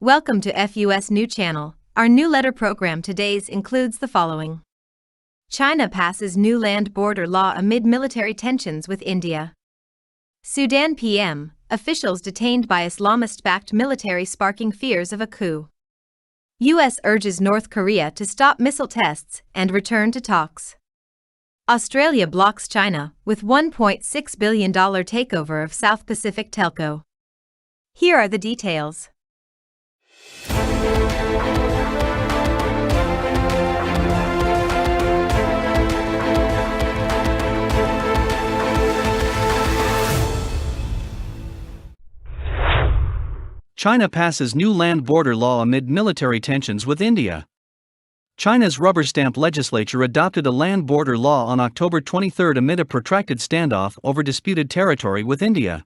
Welcome to FUS New Channel. Our new letter program today's includes the following. China passes new land border law amid military tensions with India. Sudan PM, officials detained by Islamist-backed military sparking fears of a coup. US urges North Korea to stop missile tests and return to talks. Australia blocks China with $1.6 billion takeover of South Pacific telco. Here are the details. China passes new land border law amid military tensions with India. China's rubber stamp legislature adopted a land border law on October 23 amid a protracted standoff over disputed territory with India.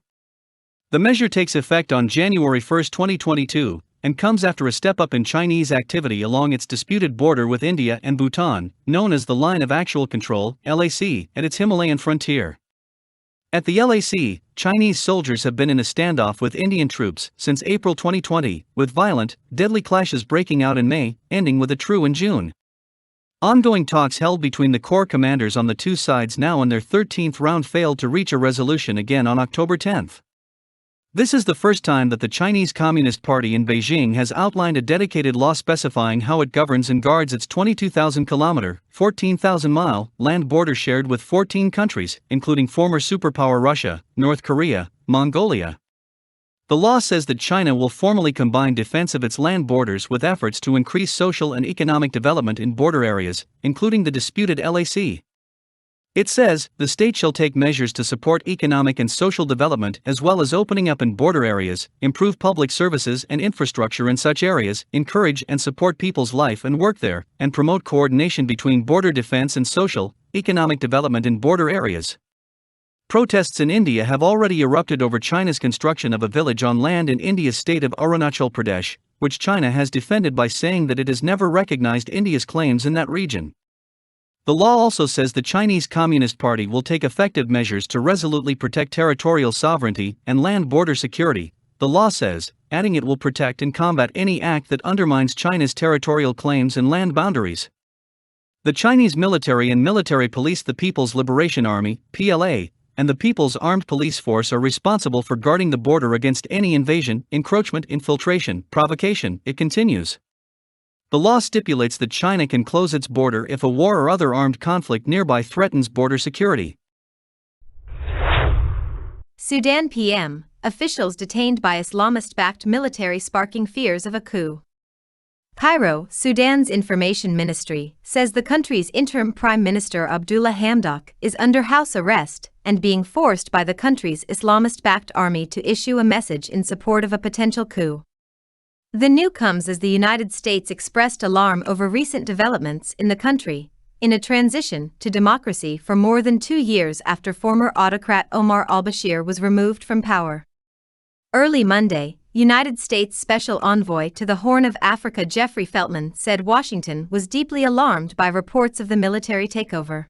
The measure takes effect on January 1, 2022, and comes after a step-up in Chinese activity along its disputed border with India and Bhutan, known as the Line of Actual Control (LAC), at its Himalayan frontier. At the LAC, Chinese soldiers have been in a standoff with Indian troops since April 2020, with violent, deadly clashes breaking out in May, ending with a truce in June. Ongoing talks held between the corps commanders on the two sides now in their 13th round failed to reach a resolution again on October 10. This is the first time that the Chinese Communist Party in Beijing has outlined a dedicated law specifying how it governs and guards its 22,000-kilometer, 14,000-mile land border shared with 14 countries, including former superpower Russia, North Korea, Mongolia. The law says that China will formally combine defense of its land borders with efforts to increase social and economic development in border areas, including the disputed LAC. It says, the state shall take measures to support economic and social development as well as opening up in border areas, improve public services and infrastructure in such areas, encourage and support people's life and work there, and promote coordination between border defense and social, economic development in border areas. Protests in India have already erupted over China's construction of a village on land in India's state of Arunachal Pradesh, which China has defended by saying that it has never recognized India's claims in that region. The law also says the Chinese Communist Party will take effective measures to resolutely protect territorial sovereignty and land border security, the law says, adding it will protect and combat any act that undermines China's territorial claims and land boundaries. The Chinese military and military police, the People's Liberation Army, PLA, and the People's Armed Police Force are responsible for guarding the border against any invasion, encroachment, infiltration, provocation, it continues. The law stipulates that China can close its border if a war or other armed conflict nearby threatens border security. Sudan PM, officials detained by Islamist-backed military sparking fears of a coup. Cairo, Sudan's information ministry, says the country's interim Prime Minister Abdullah Hamdok is under house arrest and being forced by the country's Islamist-backed army to issue a message in support of a potential coup. The news comes as the United States expressed alarm over recent developments in the country, in a transition to democracy for more than 2 years after former autocrat Omar al-Bashir was removed from power. Early Monday, United States Special Envoy to the Horn of Africa Jeffrey Feltman said Washington was deeply alarmed by reports of the military takeover.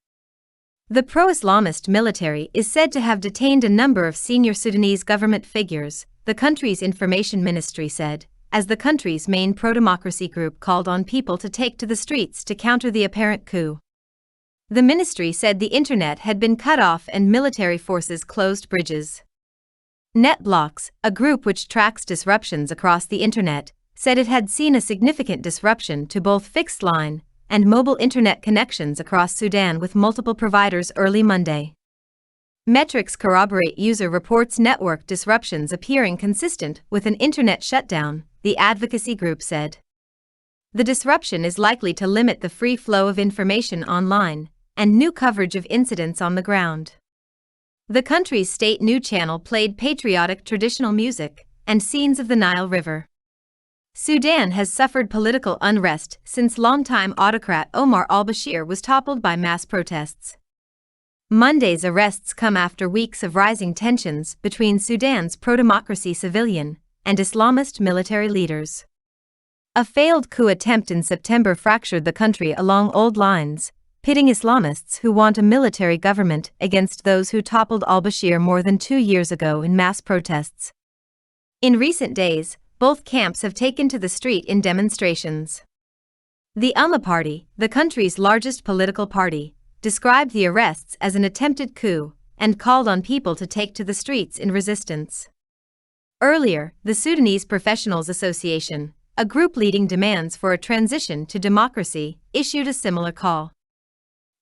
The pro-Islamist military is said to have detained a number of senior Sudanese government figures, the country's information ministry said, as the country's main pro-democracy group called on people to take to the streets to counter the apparent coup. The ministry said the internet had been cut off and military forces closed bridges. NetBlocks, a group which tracks disruptions across the internet, said it had seen a significant disruption to both fixed line and mobile internet connections across Sudan with multiple providers early Monday. Metrics corroborate user reports network disruptions appearing consistent with an internet shutdown, the advocacy group said. The disruption is likely to limit the free flow of information online and new coverage of incidents on the ground. The country's state news channel played patriotic traditional music and scenes of the Nile River. Sudan has suffered political unrest since longtime autocrat Omar al-Bashir was toppled by mass protests. Monday's arrests come after weeks of rising tensions between Sudan's pro-democracy civilian and Islamist military leaders. A failed coup attempt in September fractured the country along old lines, pitting Islamists who want a military government against those who toppled al-Bashir more than 2 years ago in mass protests. In recent days, both camps have taken to the street in demonstrations. The UMA party, the country's largest political party, described the arrests as an attempted coup and called on people to take to the streets in resistance. Earlier, the Sudanese Professionals Association, a group leading demands for a transition to democracy, issued a similar call.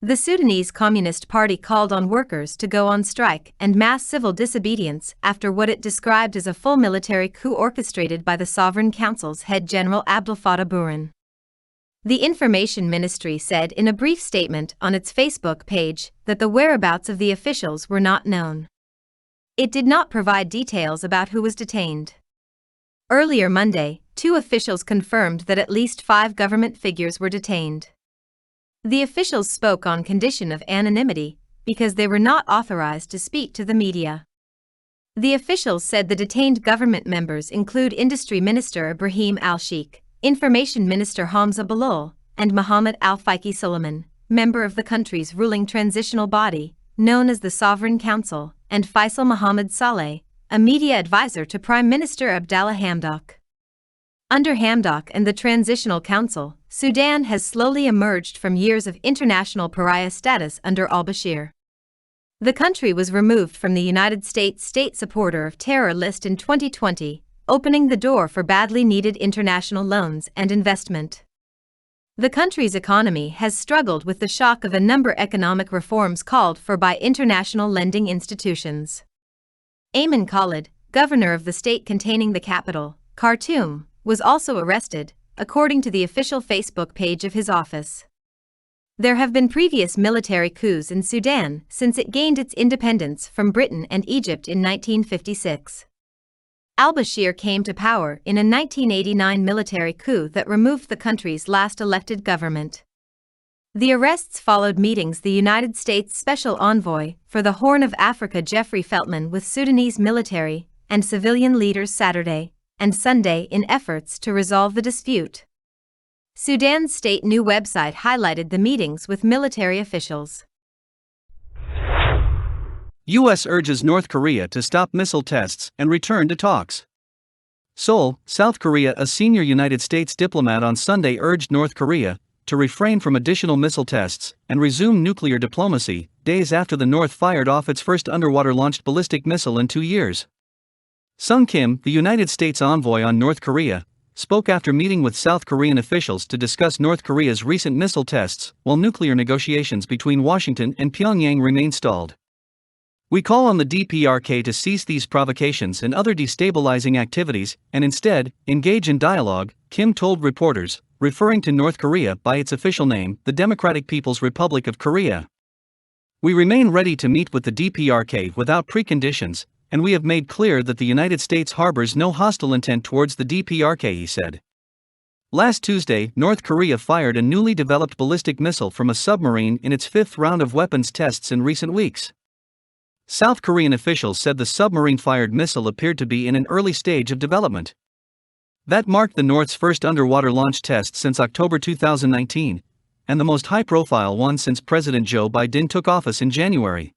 The Sudanese Communist Party called on workers to go on strike and mass civil disobedience after what it described as a full military coup orchestrated by the Sovereign Council's head General Abdel Fattah Burhan. The Information Ministry said in a brief statement on its Facebook page that the whereabouts of the officials were not known. It did not provide details about who was detained. Earlier Monday, 2 officials confirmed that at least 5 government figures were detained. The officials spoke on condition of anonymity because they were not authorized to speak to the media. The officials said the detained government members include Industry Minister Ibrahim Al-Sheikh, Information Minister Hamza Balol, and Mohammed Al-Faki Suleiman, member of the country's ruling transitional body, known as the Sovereign Council, and Faisal Mohammed Saleh, a media advisor to Prime Minister Abdallah Hamdok. Under Hamdok and the Transitional Council, Sudan has slowly emerged from years of international pariah status under al-Bashir. The country was removed from the United States State Supporter of Terror list in 2020, opening the door for badly needed international loans and investment. The country's economy has struggled with the shock of a number of economic reforms called for by international lending institutions. Ayman Khalid, governor of the state containing the capital, Khartoum, was also arrested, according to the official Facebook page of his office. There have been previous military coups in Sudan since it gained its independence from Britain and Egypt in 1956. Al-Bashir came to power in a 1989 military coup that removed the country's last elected government. The arrests followed meetings the United States Special Envoy for the Horn of Africa Jeffrey Feltman with Sudanese military and civilian leaders Saturday and Sunday in efforts to resolve the dispute. Sudan's state new website highlighted the meetings with military officials. U.S. urges North Korea to stop missile tests and return to talks. Seoul, South Korea. A senior United States diplomat on Sunday urged North Korea to refrain from additional missile tests and resume nuclear diplomacy, days after the North fired off its first underwater-launched ballistic missile in 2 years. Sung Kim, the United States envoy on North Korea, spoke after meeting with South Korean officials to discuss North Korea's recent missile tests, while nuclear negotiations between Washington and Pyongyang remain stalled. "We call on the DPRK to cease these provocations and other destabilizing activities and instead engage in dialogue," Kim told reporters, referring to North Korea by its official name, the Democratic People's Republic of Korea. "We remain ready to meet with the DPRK without preconditions, and we have made clear that the United States harbors no hostile intent towards the DPRK," he said. Last Tuesday, North Korea fired a newly developed ballistic missile from a submarine in its 5th round of weapons tests in recent weeks. South Korean officials said the submarine-fired missile appeared to be in an early stage of development. That marked the North's first underwater launch test since October 2019, and the most high-profile one since President Joe Biden took office in January.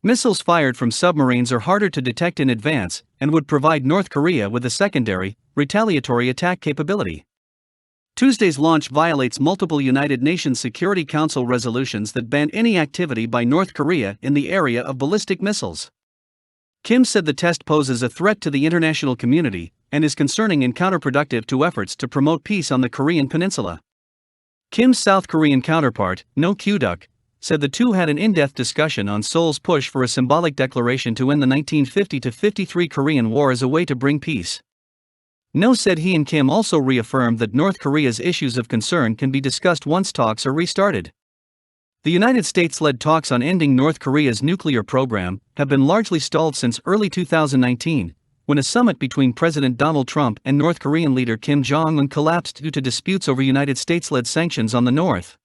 Missiles fired from submarines are harder to detect in advance and would provide North Korea with a secondary, retaliatory attack capability. Tuesday's launch violates multiple United Nations Security Council resolutions that ban any activity by North Korea in the area of ballistic missiles. Kim said the test poses a threat to the international community and is concerning and counterproductive to efforts to promote peace on the Korean peninsula. Kim's South Korean counterpart, No Kyu-duk, said the two had an in-depth discussion on Seoul's push for a symbolic declaration to end the 1950-53 Korean War as a way to bring peace. No said he and Kim also reaffirmed that North Korea's issues of concern can be discussed once talks are restarted. The United States-led talks on ending North Korea's nuclear program have been largely stalled since early 2019, when a summit between President Donald Trump and North Korean leader Kim Jong-un collapsed due to disputes over United States-led sanctions on the North.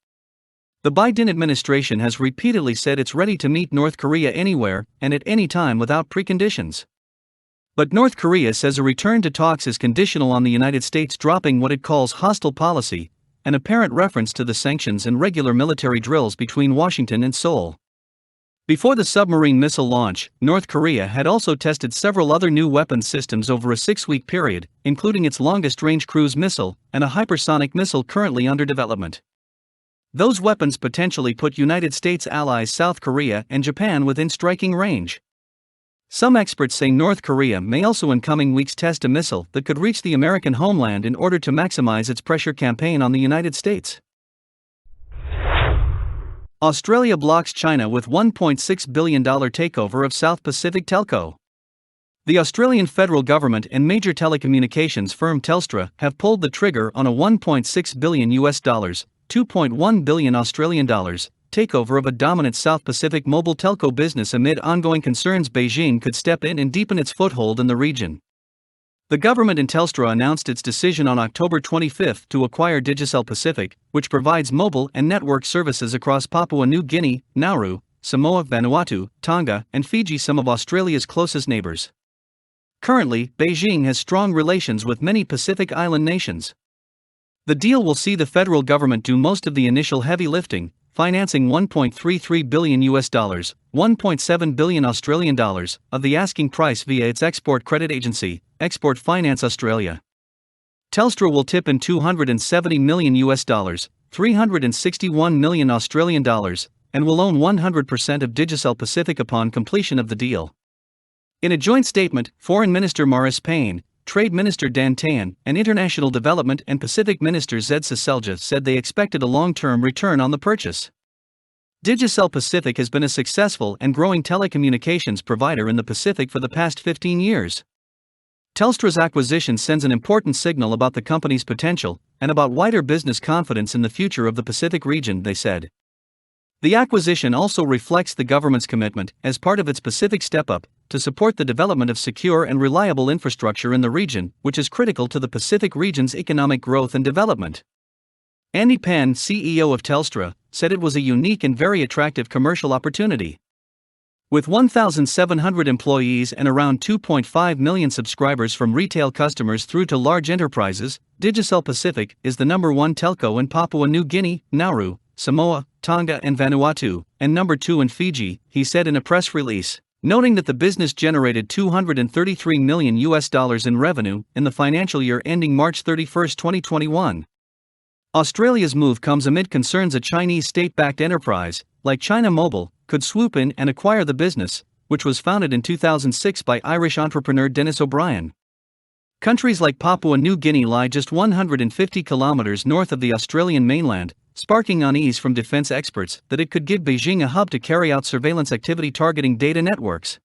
The Biden administration has repeatedly said it's ready to meet North Korea anywhere and at any time without preconditions. But North Korea says a return to talks is conditional on the United States dropping what it calls hostile policy, an apparent reference to the sanctions and regular military drills between Washington and Seoul. Before the submarine missile launch, North Korea had also tested several other new weapons systems over a 6-week period, including its longest-range cruise missile and a hypersonic missile currently under development. Those weapons potentially put United States allies South Korea and Japan within striking range. Some experts say North Korea may also in coming weeks test a missile that could reach the American homeland in order to maximize its pressure campaign on the United States. Australia blocks China with $1.6 billion takeover of South Pacific Telco. The Australian federal government and major telecommunications firm Telstra have pulled the trigger on a $1.6 billion $2.1 billion Australian dollars takeover of a dominant South Pacific mobile telco business amid ongoing concerns Beijing could step in and deepen its foothold in the region. The government and Telstra announced its decision on October 25 to acquire Digicel Pacific, which provides mobile and network services across Papua New Guinea, Nauru, Samoa, Vanuatu, Tonga, and Fiji, some of Australia's closest neighbors. Currently, Beijing has strong relations with many Pacific Island nations. The deal will see the federal government do most of the initial heavy lifting, financing $1.33 billion $1.7 billion Australian dollars of the asking price via its export credit agency, Export Finance Australia. Telstra will tip in $270 million $361 million Australian dollars, and will own 100% of Digicel Pacific upon completion of the deal. In a joint statement, Foreign Minister Maurice Payne, Trade Minister Dan Tehan, and International Development and Pacific Minister Zed Seselja said they expected a long-term return on the purchase. Digicel Pacific has been a successful and growing telecommunications provider in the Pacific for the past 15 years. Telstra's acquisition sends an important signal about the company's potential and about wider business confidence in the future of the Pacific region, they said. The acquisition also reflects the government's commitment, as part of its Pacific Step-Up, to support the development of secure and reliable infrastructure in the region, which is critical to the Pacific region's economic growth and development. Andy Penn, CEO of Telstra, said it was a unique and very attractive commercial opportunity. With 1,700 employees and around 2.5 million subscribers from retail customers through to large enterprises, Digicel Pacific is the #1 telco in Papua New Guinea, Nauru, Samoa, Tonga and Vanuatu, and #2 in Fiji, he said in a press release, noting that the business generated $233 million in revenue in the financial year ending March 31, 2021. Australia's move comes amid concerns a Chinese state-backed enterprise, like China Mobile, could swoop in and acquire the business, which was founded in 2006 by Irish entrepreneur Dennis O'Brien. Countries like Papua New Guinea lie just 150 kilometers north of the Australian mainland, sparking unease from defense experts that it could give Beijing a hub to carry out surveillance activity targeting data networks.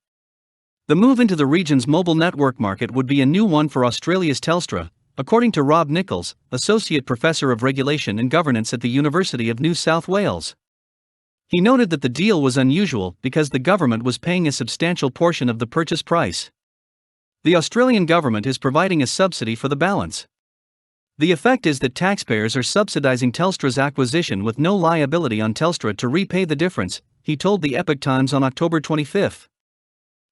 The move into the region's mobile network market would be a new one for Australia's Telstra, according to Rob Nichols, Associate Professor of Regulation and Governance at the University of New South Wales. He noted that the deal was unusual because the government was paying a substantial portion of the purchase price. The Australian government is providing a subsidy for the balance. The effect is that taxpayers are subsidizing Telstra's acquisition with no liability on Telstra to repay the difference, he told the Epoch Times on October 25.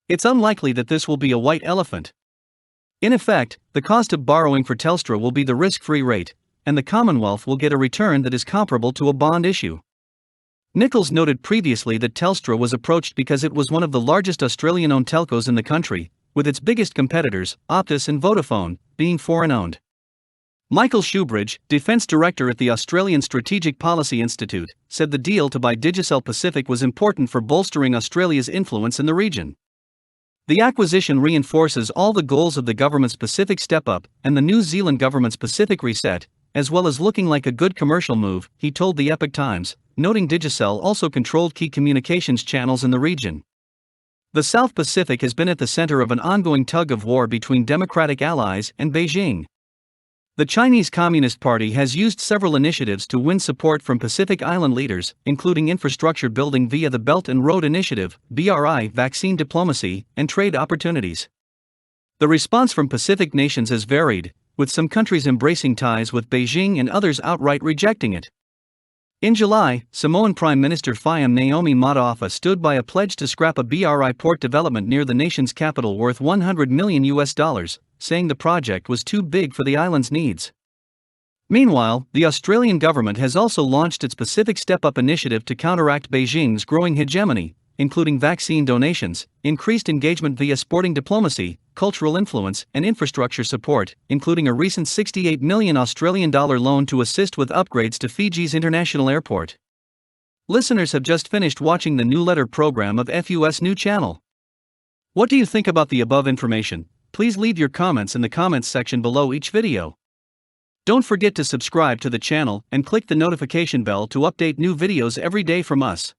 It's unlikely that this will be a white elephant. In effect, the cost of borrowing for Telstra will be the risk-free rate, and the Commonwealth will get a return that is comparable to a bond issue. Nichols noted previously that Telstra was approached because it was one of the largest Australian-owned telcos in the country, with its biggest competitors, Optus and Vodafone, being foreign-owned. Michael Shoebridge, Defence Director at the Australian Strategic Policy Institute, said the deal to buy Digicel Pacific was important for bolstering Australia's influence in the region. The acquisition reinforces all the goals of the government's Pacific Step-Up and the New Zealand government's Pacific Reset, as well as looking like a good commercial move, he told the Epoch Times, noting Digicel also controlled key communications channels in the region. The South Pacific has been at the center of an ongoing tug-of-war between democratic allies and Beijing. The Chinese Communist Party has used several initiatives to win support from Pacific Island leaders, including infrastructure building via the Belt and Road Initiative, BRI, vaccine diplomacy, and trade opportunities. The response from Pacific nations has varied, with some countries embracing ties with Beijing and others outright rejecting it. In July, Samoan Prime Minister Fiam Naomi Mataafa stood by a pledge to scrap a BRI port development near the nation's capital worth $100 million, saying the project was too big for the island's needs. Meanwhile, the Australian government has also launched its Pacific Step-Up initiative to counteract Beijing's growing hegemony, including vaccine donations, increased engagement via sporting diplomacy, cultural influence, and infrastructure support, including a recent $68 million Australian loan to assist with upgrades to Fiji's international airport. Listeners have just finished watching the new letter program of FUS New Channel. What do you think about the above information? Please leave your comments in the comments section below each video. Don't forget to subscribe to the channel and click the notification bell to update new videos every day from us.